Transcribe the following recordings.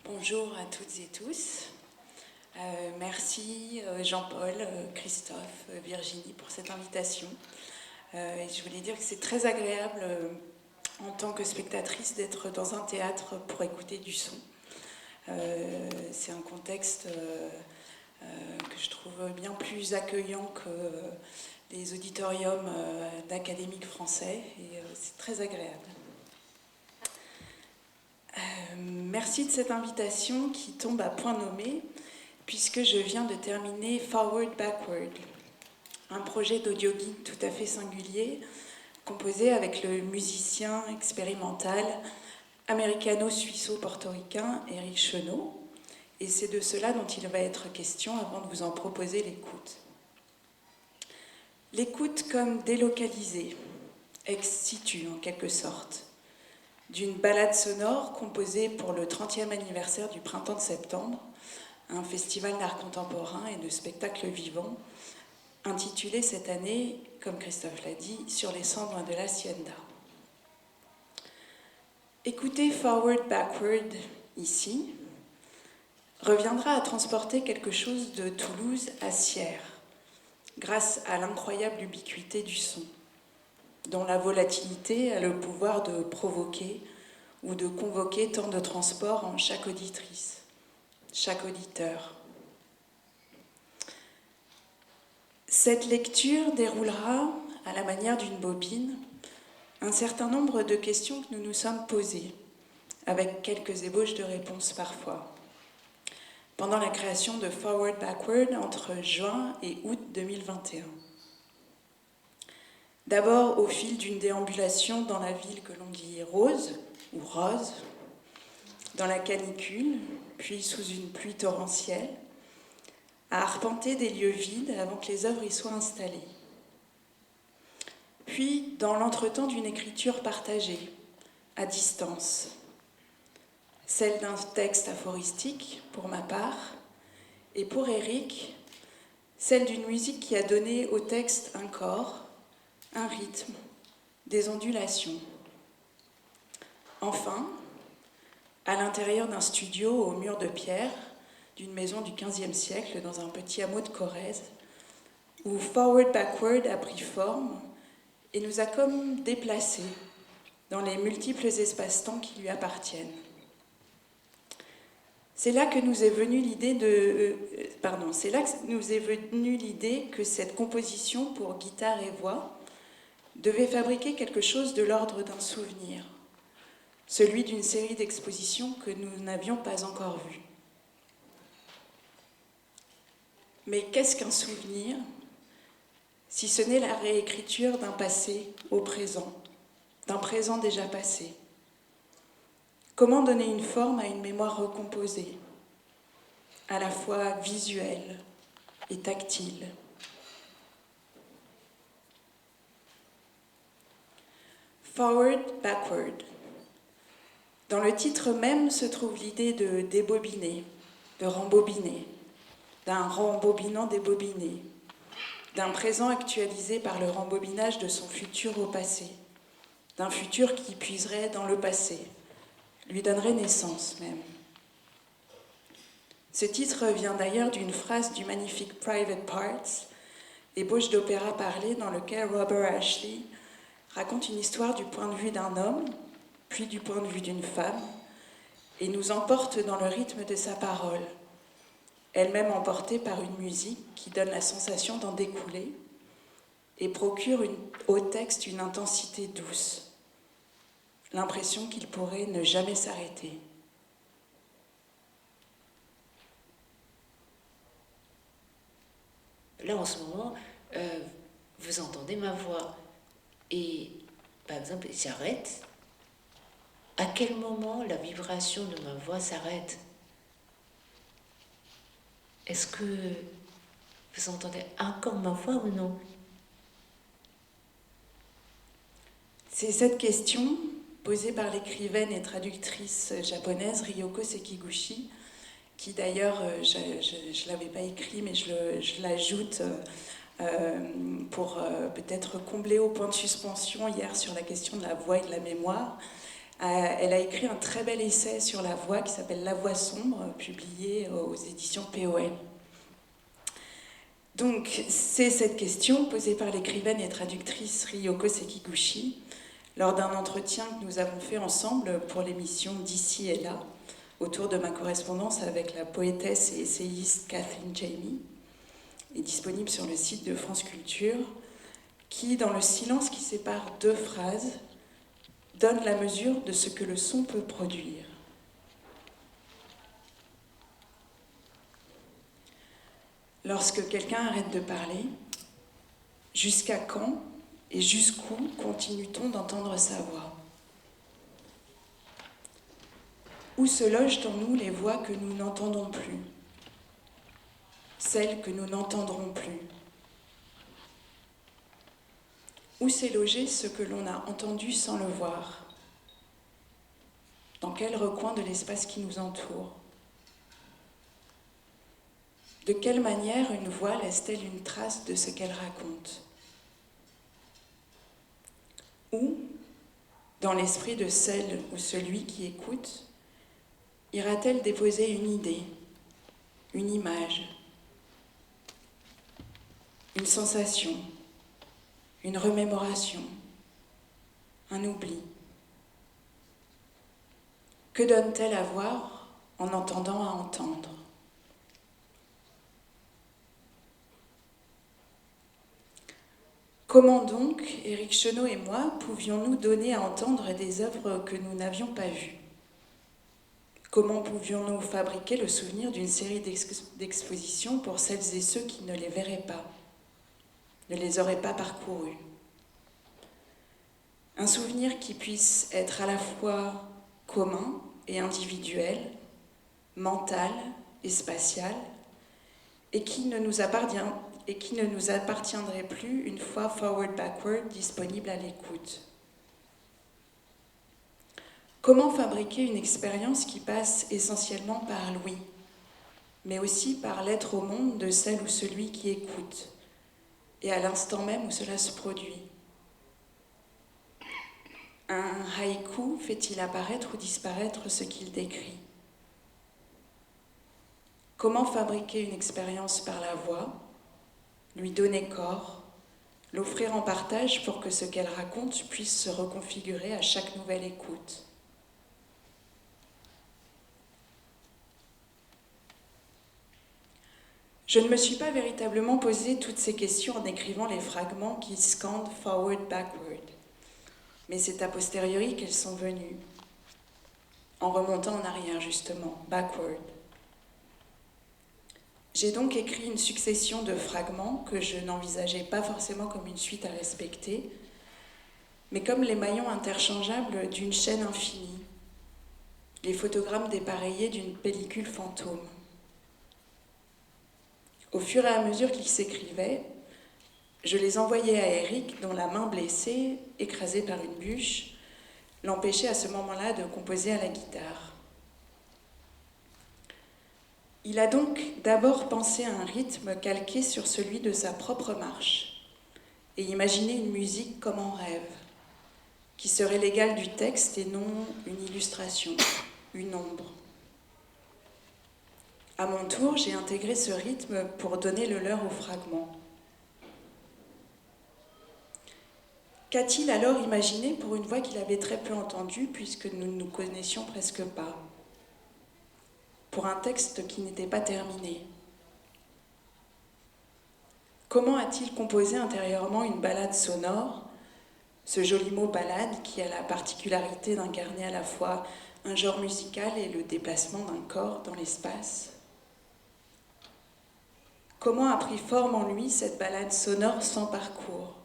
Bonjour à toutes et tous. Merci Jean-Paul, Christophe, Virginie pour cette invitation. Et je voulais dire que c'est très agréable en tant que spectatrice d'être dans un théâtre pour écouter du son. C'est un contexte que je trouve bien plus accueillant que les auditoriums d'académiques français et c'est très agréable. Merci de cette invitation qui tombe à point nommé puisque je viens de terminer Forward Backward, un projet d'audio guide tout à fait singulier composé avec le musicien expérimental américano-suisse-portoricain Éric Chenot, et c'est de cela dont il va être question avant de vous en proposer l'écoute. L'écoute comme délocalisée, ex situ en quelque sorte, d'une balade sonore composée pour le 30e anniversaire du Printemps de Septembre, un festival d'art contemporain et de spectacles vivants, intitulé cette année, comme Christophe l'a dit, Sur les cendres de l'Hacienda. Écouter Forward Backward ici reviendra à transporter quelque chose de Toulouse à Sierre, grâce à l'incroyable ubiquité du son, dont la volatilité a le pouvoir de provoquer ou de convoquer tant de transports en chaque auditrice, chaque auditeur. Cette lecture déroulera, à la manière d'une bobine, un certain nombre de questions que nous nous sommes posées, avec quelques ébauches de réponses parfois, pendant la création de Forward Backward entre juin et août 2021. D'abord au fil d'une déambulation dans la ville que l'on dit rose, ou rose, dans la canicule, puis sous une pluie torrentielle, à arpenter des lieux vides avant que les œuvres y soient installées. Puis dans l'entretemps d'une écriture partagée, à distance, celle d'un texte aphoristique pour ma part, et pour Éric, celle d'une musique qui a donné au texte un corps, un rythme, des ondulations. Enfin, à l'intérieur d'un studio aux murs de pierre, d'une maison du XVe siècle dans un petit hameau de Corrèze, où Forward Backward a pris forme et nous a comme déplacés dans les multiples espaces-temps qui lui appartiennent. C'est là que nous est venue l'idée que cette composition pour guitare et voix devait fabriquer quelque chose de l'ordre d'un souvenir, celui d'une série d'expositions que nous n'avions pas encore vues. Mais qu'est-ce qu'un souvenir, si ce n'est la réécriture d'un passé au présent, d'un présent déjà passé? Comment donner une forme à une mémoire recomposée, à la fois visuelle et tactile? Forward, backward. Dans le titre même se trouve l'idée de débobiner, de rembobiner, d'un rembobinant débobiné, d'un présent actualisé par le rembobinage de son futur au passé, d'un futur qui puiserait dans le passé, lui donnerait naissance même. Ce titre vient d'ailleurs d'une phrase du magnifique Private Parts, ébauche d'opéra parlé dans lequel Robert Ashley raconte une histoire du point de vue d'un homme, puis du point de vue d'une femme, et nous emporte dans le rythme de sa parole, elle-même emportée par une musique qui donne la sensation d'en découler et procure au texte une intensité douce, l'impression qu'il pourrait ne jamais s'arrêter. Là, en ce moment, vous entendez ma voix. Et, par exemple, j'arrête. À quel moment la vibration de ma voix s'arrête? Est-ce que vous entendez encore ma voix ou non? C'est cette question, posée par l'écrivaine et traductrice japonaise Ryoko Sekiguchi, qui d'ailleurs, je ne l'avais pas écrit, mais je l'ajoute pour peut-être combler au point de suspension hier sur la question de la voix et de la mémoire. Elle a écrit un très bel essai sur la voix qui s'appelle La voix sombre, publié aux éditions POL. Donc, c'est cette question posée par l'écrivaine et traductrice Ryoko Sekiguchi lors d'un entretien que nous avons fait ensemble pour l'émission D'ici et là, autour de ma correspondance avec la poétesse et essayiste Kathleen Jamie, est disponible sur le site de France Culture, qui, dans le silence qui sépare deux phrases, donne la mesure de ce que le son peut produire. Lorsque quelqu'un arrête de parler, jusqu'à quand et jusqu'où continue-t-on d'entendre sa voix ? Où se logent en nous les voix que nous n'entendons plus, celles que nous n'entendrons plus ? Où s'est logé ce que l'on a entendu sans le voir ? Dans quel recoin de l'espace qui nous entoure ? De quelle manière une voix laisse-t-elle une trace de ce qu'elle raconte ? Où, dans l'esprit de celle ou celui qui écoute, ira-t-elle déposer une idée, une image, une sensation, une remémoration, un oubli ? Que donne-t-elle à voir en entendant à entendre ? Comment donc, Éric Chenot et moi, pouvions-nous donner à entendre des œuvres que nous n'avions pas vues ? Comment pouvions-nous fabriquer le souvenir d'une série d'expositions pour celles et ceux qui ne les verraient pas, ne les auraient pas parcourues ? Un souvenir qui puisse être à la fois commun et individuel, mental et spatial, et qui ne nous appartiendrait plus une fois Forward Backward disponible à l'écoute. Comment fabriquer une expérience qui passe essentiellement par l'ouïe, mais aussi par l'être au monde de celle ou celui qui écoute, et à l'instant même où cela se produit ? Un haïku fait-il apparaître ou disparaître ce qu'il décrit ? Comment fabriquer une expérience par la voix, lui donner corps, l'offrir en partage pour que ce qu'elle raconte puisse se reconfigurer à chaque nouvelle écoute ? Je ne me suis pas véritablement posé toutes ces questions en écrivant les fragments qui scandent Forward Backward, mais c'est a posteriori qu'elles sont venues, en remontant en arrière justement, backward. J'ai donc écrit une succession de fragments que je n'envisageais pas forcément comme une suite à respecter, mais comme les maillons interchangeables d'une chaîne infinie, les photogrammes dépareillés d'une pellicule fantôme. Au fur et à mesure qu'ils s'écrivaient, je les envoyais à Éric, dont la main blessée, écrasée par une bûche, l'empêchait à ce moment-là de composer à la guitare. Il a donc d'abord pensé à un rythme calqué sur celui de sa propre marche et imaginé une musique comme en rêve, qui serait l'égale du texte et non une illustration, une ombre. À mon tour, j'ai intégré ce rythme pour donner le leur au fragment. Qu'a-t-il alors imaginé pour une voix qu'il avait très peu entendue puisque nous ne nous connaissions presque pas ? Pour un texte qui n'était pas terminé ? Comment a-t-il composé intérieurement une ballade sonore, ce joli mot ballade qui a la particularité d'incarner à la fois un genre musical et le déplacement d'un corps dans l'espace ? Comment a pris forme en lui cette ballade sonore sans parcours ?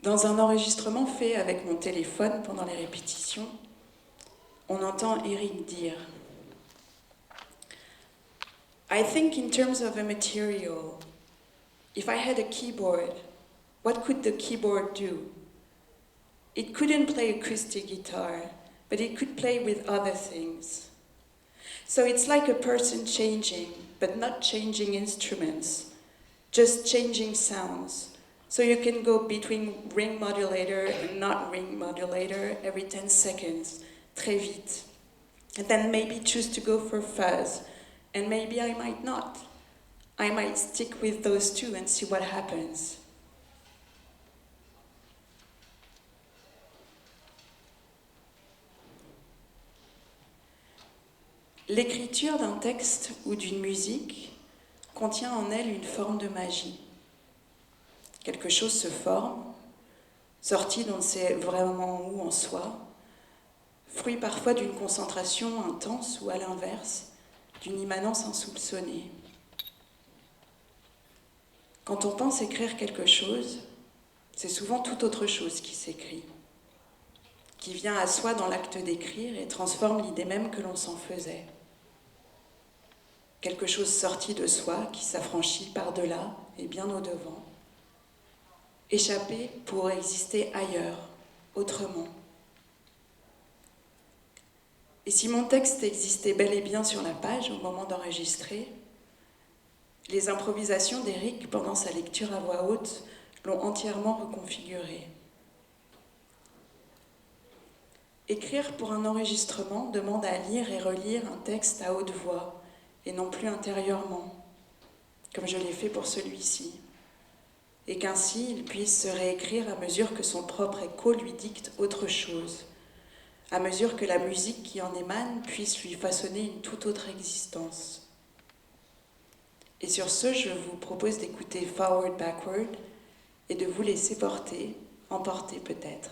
Dans un enregistrement fait avec mon téléphone pendant les répétitions, on entend Éric dire « I think in terms of a material. If I had a keyboard, what could the keyboard do? It couldn't play acoustic guitar, but it could play with other things. So it's like a person changing, but not changing instruments, just changing sounds, So you can go between ring modulator and not ring modulator every 10 seconds, très vite. And then maybe choose to go for fuzz, and maybe I might not. I might stick with those two and see what happens. L'écriture d'un texte ou d'une musique contient en elle une forme de magie. Quelque chose se forme, sorti d'on ne sait vraiment où en soi, fruit parfois d'une concentration intense ou à l'inverse, d'une immanence insoupçonnée. Quand on pense écrire quelque chose, c'est souvent tout autre chose qui s'écrit, qui vient à soi dans l'acte d'écrire et transforme l'idée même que l'on s'en faisait. Quelque chose sorti de soi qui s'affranchit par-delà et bien au-devant. Échapper pour exister ailleurs, autrement. Et si mon texte existait bel et bien sur la page au moment d'enregistrer, les improvisations d'Éric pendant sa lecture à voix haute l'ont entièrement reconfiguré. Écrire pour un enregistrement demande à lire et relire un texte à haute voix, et non plus intérieurement, comme je l'ai fait pour celui-ci, et qu'ainsi il puisse se réécrire à mesure que son propre écho lui dicte autre chose, à mesure que la musique qui en émane puisse lui façonner une toute autre existence. Et sur ce, je vous propose d'écouter Forward Backward et de vous laisser porter, emporter peut-être.